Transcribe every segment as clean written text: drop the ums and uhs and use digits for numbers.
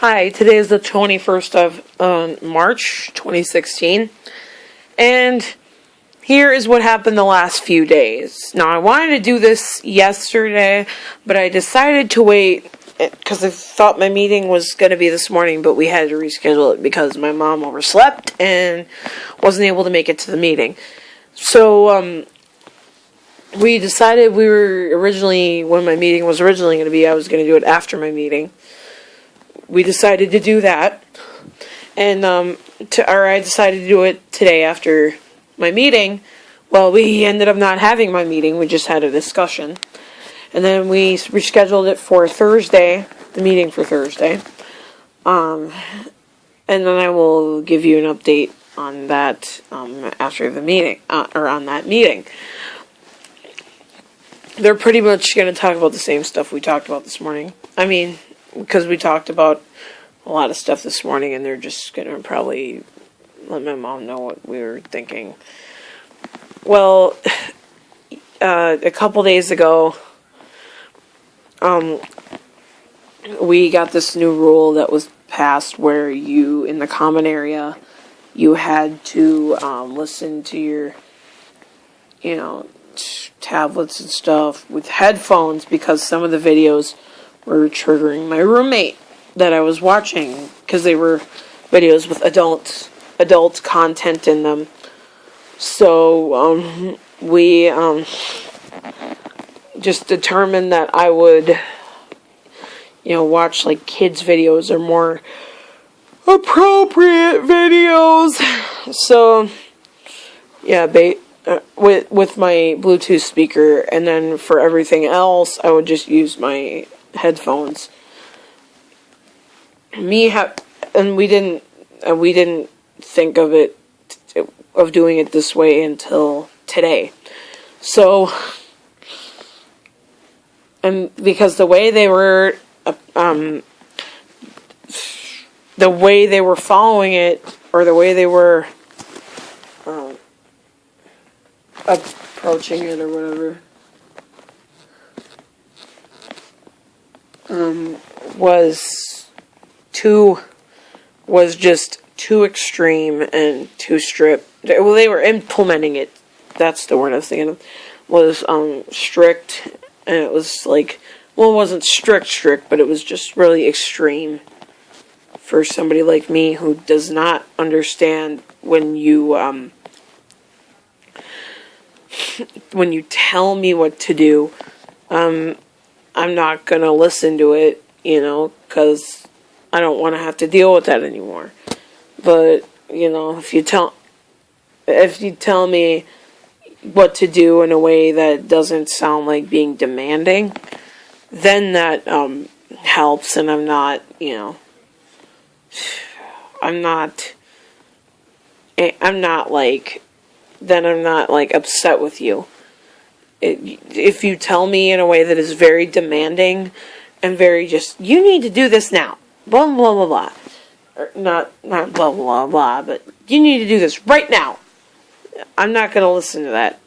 Hi, today is the 21st of March, 2016, and here is what happened the last few days. Now, I wanted to do this yesterday, but I decided to wait, because I thought my meeting was going to be this morning, but we had to reschedule it because my mom overslept and wasn't able to make it to the meeting. So, we decided when my meeting was originally going to be, I was going to do it after my meeting. We decided to do that, and I decided to do it today after my meeting. Well, we ended up not having my meeting. We just had a discussion, and then we rescheduled it for Thursday, the meeting for Thursday. And then I will give you an update on that after the meeting, or on that meeting. They're pretty much going to talk about the same stuff we talked about this morning. I mean, because we talked about a lot of stuff this morning, and they're just going to probably let my mom know what we were thinking. Well, a couple days ago, we got this new rule that was passed where you, in the common area, you had to listen to your, tablets and stuff with headphones, because some of the videos were triggering my roommate that I was watching, because they were videos with adult content in them. So we just determined that I would watch like kids videos or more appropriate videos. So yeah, with my Bluetooth speaker, and then for everything else, I would just use my headphones. And we didn't think of doing it this way until today. So, and because the way they were following it, or the way they were approaching it or whatever, was just too extreme and too strict. Well, they were implementing it. That's the word I was thinking of. Was strict, and it was like, well, it wasn't strict, but it was just really extreme for somebody like me who does not understand when you tell me what to do. I'm not gonna listen to it, because I don't want to have to deal with that anymore. But, if you tell me what to do in a way that doesn't sound like being demanding, then that helps, and I'm not upset with you. If you tell me in a way that is very demanding and very just, you need to do this now, blah blah blah blah, or not blah blah blah, but you need to do this right now, I'm not going to listen to that.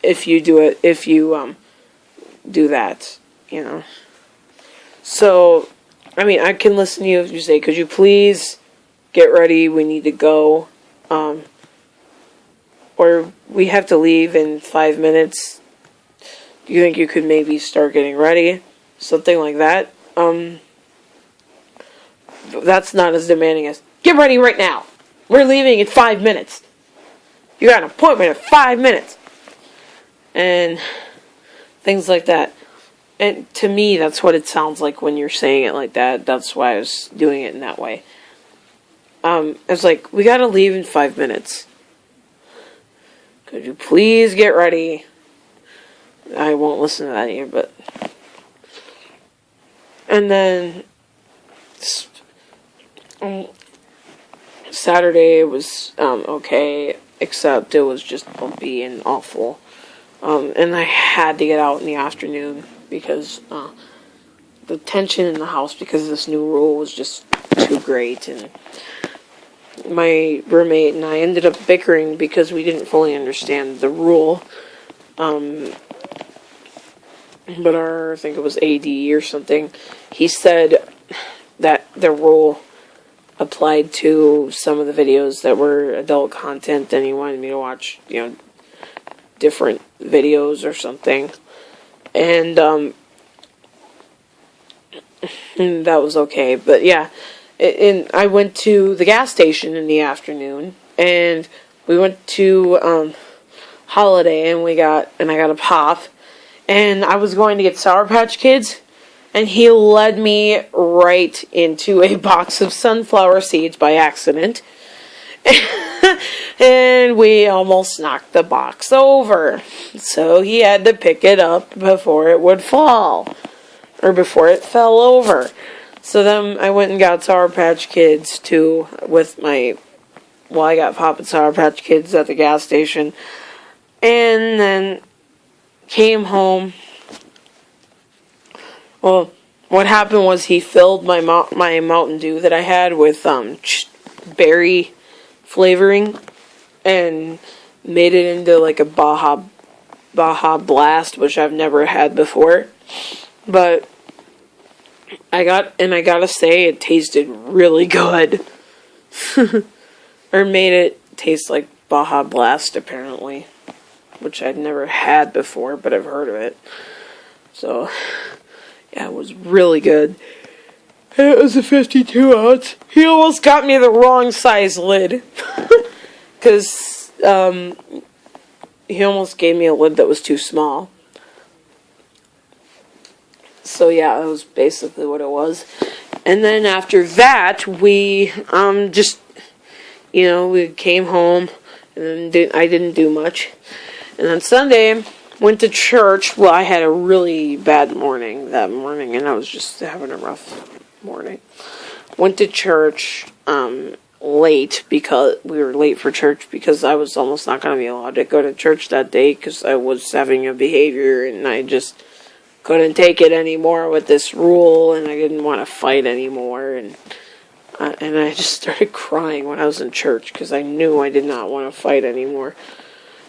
If you do that, So, I mean, I can listen to you if you say, could you please get ready, we need to go, or we have to leave in 5 minutes. Do you think you could maybe start getting ready? Something like that. That's not as demanding as, get ready right now, we're leaving in 5 minutes. You got an appointment in 5 minutes. And things like that. And to me, that's what it sounds like when you're saying it like that. That's why I was doing it in that way. It's like, we gotta leave in 5 minutes. Could you please get ready? I won't listen to that here, but... And then... Saturday was okay, except it was just bumpy and awful. And I had to get out in the afternoon because the tension in the house because of this new rule was just too great. And my roommate and I ended up bickering because we didn't fully understand the rule. But I think it was AD or something. He said that the rule applied to some of the videos that were adult content, and he wanted me to watch, different videos or something. And that was okay. But yeah, and I went to the gas station in the afternoon, and we went to Holiday, and I got a pop, and I was going to get Sour Patch Kids, and he led me right into a box of sunflower seeds by accident. And we almost knocked the box over. So he had to pick it up before it would fall. Or before it fell over. So then I went and got Sour Patch Kids too I got Pop and Sour Patch Kids at the gas station. And then came home. Well, what happened was he filled my Mountain Dew that I had with berry flavoring and made it into like a Baja Blast, which I've never had before. But I gotta say, it tasted really good. Or made it taste like Baja Blast, apparently, which I'd never had before, but I've heard of it. So yeah, it was really good. And it was a 52 ounce. He almost got me the wrong size lid. Because he almost gave me a lid that was too small. So yeah, that was basically what it was. And then after that, we we came home, and then I didn't do much. And then Sunday, went to church. Well, I had a really bad morning that morning, and I was just having a rough morning. Went to church late, because we were late for church because I was almost not going to be allowed to go to church that day because I was having a behavior, and I just couldn't take it anymore with this rule, and I didn't want to fight anymore, and I just started crying when I was in church because I knew I did not want to fight anymore.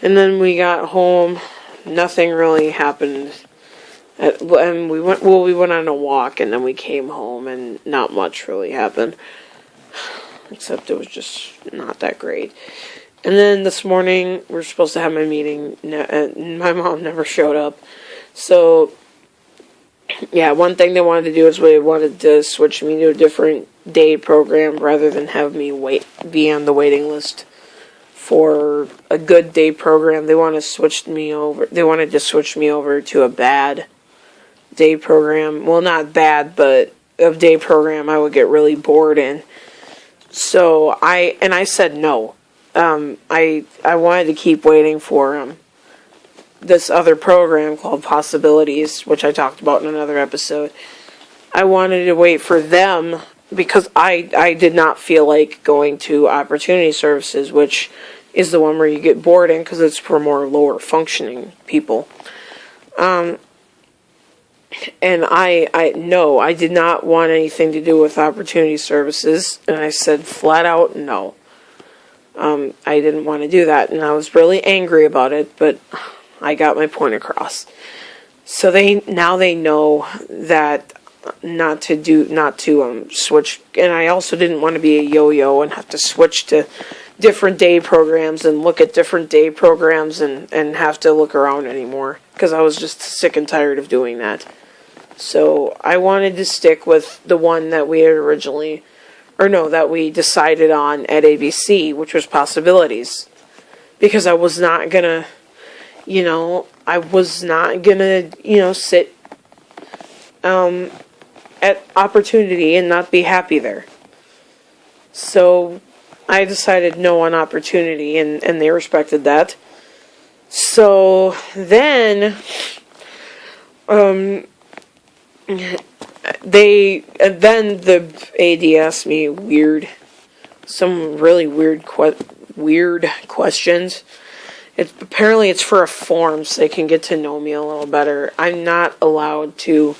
And then we got home. Nothing really happened. And we went on a walk, and then we came home, and not much really happened. Except it was just not that great. And then this morning, we were supposed to have my meeting, and my mom never showed up. So, yeah, one thing they wanted to do is they wanted to switch me to a different day program rather than have me be on the waiting list for a good day program. They wanted to switch me over to a bad day program. Well, not bad, but a day program I would get really bored in. So I said no. I wanted to keep waiting for this other program called Possibilities, which I talked about in another episode. I wanted to wait for them because I did not feel like going to Opportunity Services, which is the one where you get bored in because it's for more lower functioning people. And I did not want anything to do with Opportunity Services, and I said flat out no. I didn't want to do that, and I was really angry about it, but I got my point across. So now they know that not to switch, and I also didn't want to be a yo-yo and have to switch to different day programs and look at different day programs and have to look around anymore, because I was just sick and tired of doing that. So I wanted to stick with the one that we decided on at ABC, which was Possibilities, because I was not gonna, sit at Opportunity and not be happy there. So I decided no on Opportunity, and they respected that. So then, the AD asked me some really weird questions. Apparently it's for a form so they can get to know me a little better. I'm not allowed to,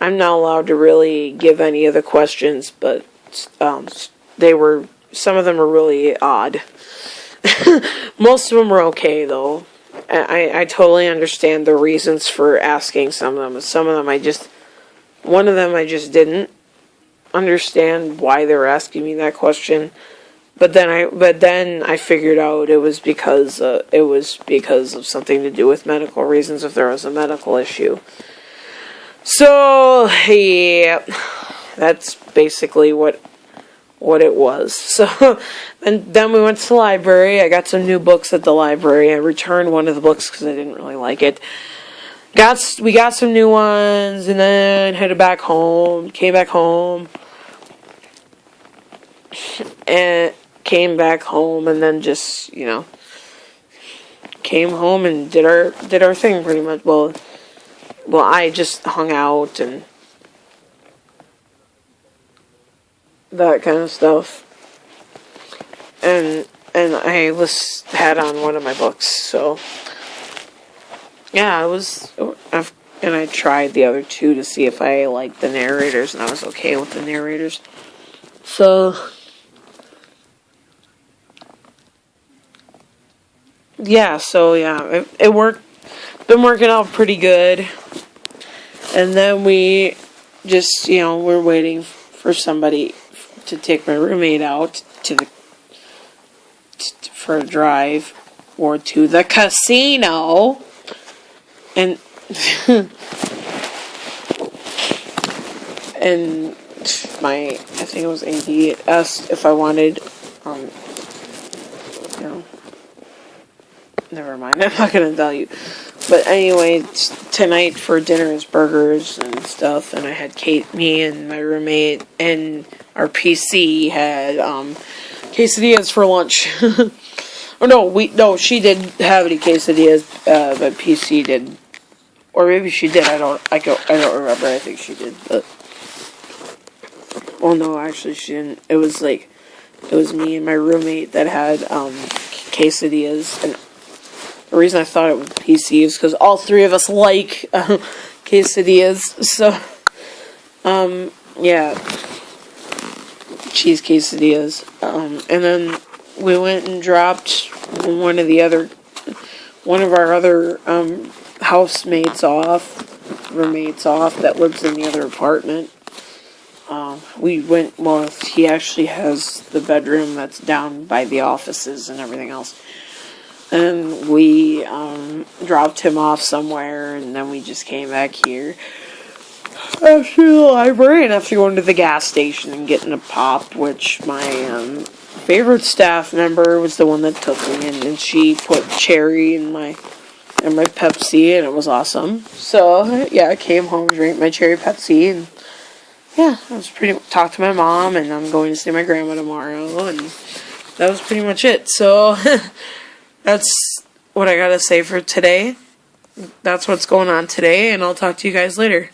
I'm not allowed to really give any of the questions, but some of them were really odd. Most of them were okay though. I totally understand the reasons for asking some of them. One of them I just didn't understand why they were asking me that question. But then I figured out it was because of something to do with medical reasons, if there was a medical issue. So yeah, that's basically what it was. So and then we went to the library. I got some new books at the library. I returned one of the books because I didn't really like it. We got some new ones, and then headed back home. Came back home, and then just, came home and did our thing pretty much. Well, I just hung out and that kind of stuff, and I had on one of my books. So yeah, and I tried the other two to see if I liked the narrators, and I was okay with the narrators. So yeah, it worked. Been working out pretty good. And then we just, we're waiting for somebody to take my roommate out for a drive or to the casino. And and I think it was AD asked if I wanted, never mind, I'm not going to tell you. But anyway, tonight for dinner is burgers and stuff, and I had me and my roommate and our PC had quesadillas for lunch. She didn't have any quesadillas, but PC did, or maybe she did. I don't remember. I think she did, but no, actually she didn't. It was me and my roommate that had quesadillas, and the reason I thought it was PC is because all three of us like quesadillas. So, yeah, cheese quesadillas. And then we went and dropped one of our other roommates off that lives in the other apartment. He actually has the bedroom that's down by the offices and everything else. And we dropped him off somewhere, and then we just came back here after the library and after going to the gas station and getting a pop, which my favorite staff member was the one that took me, and she put cherry in my Pepsi, and it was awesome. So yeah, I came home, drank my cherry Pepsi, and yeah, talked to my mom, and I'm going to see my grandma tomorrow, and that was pretty much it. So that's what I gotta say for today. That's what's going on today, and I'll talk to you guys later.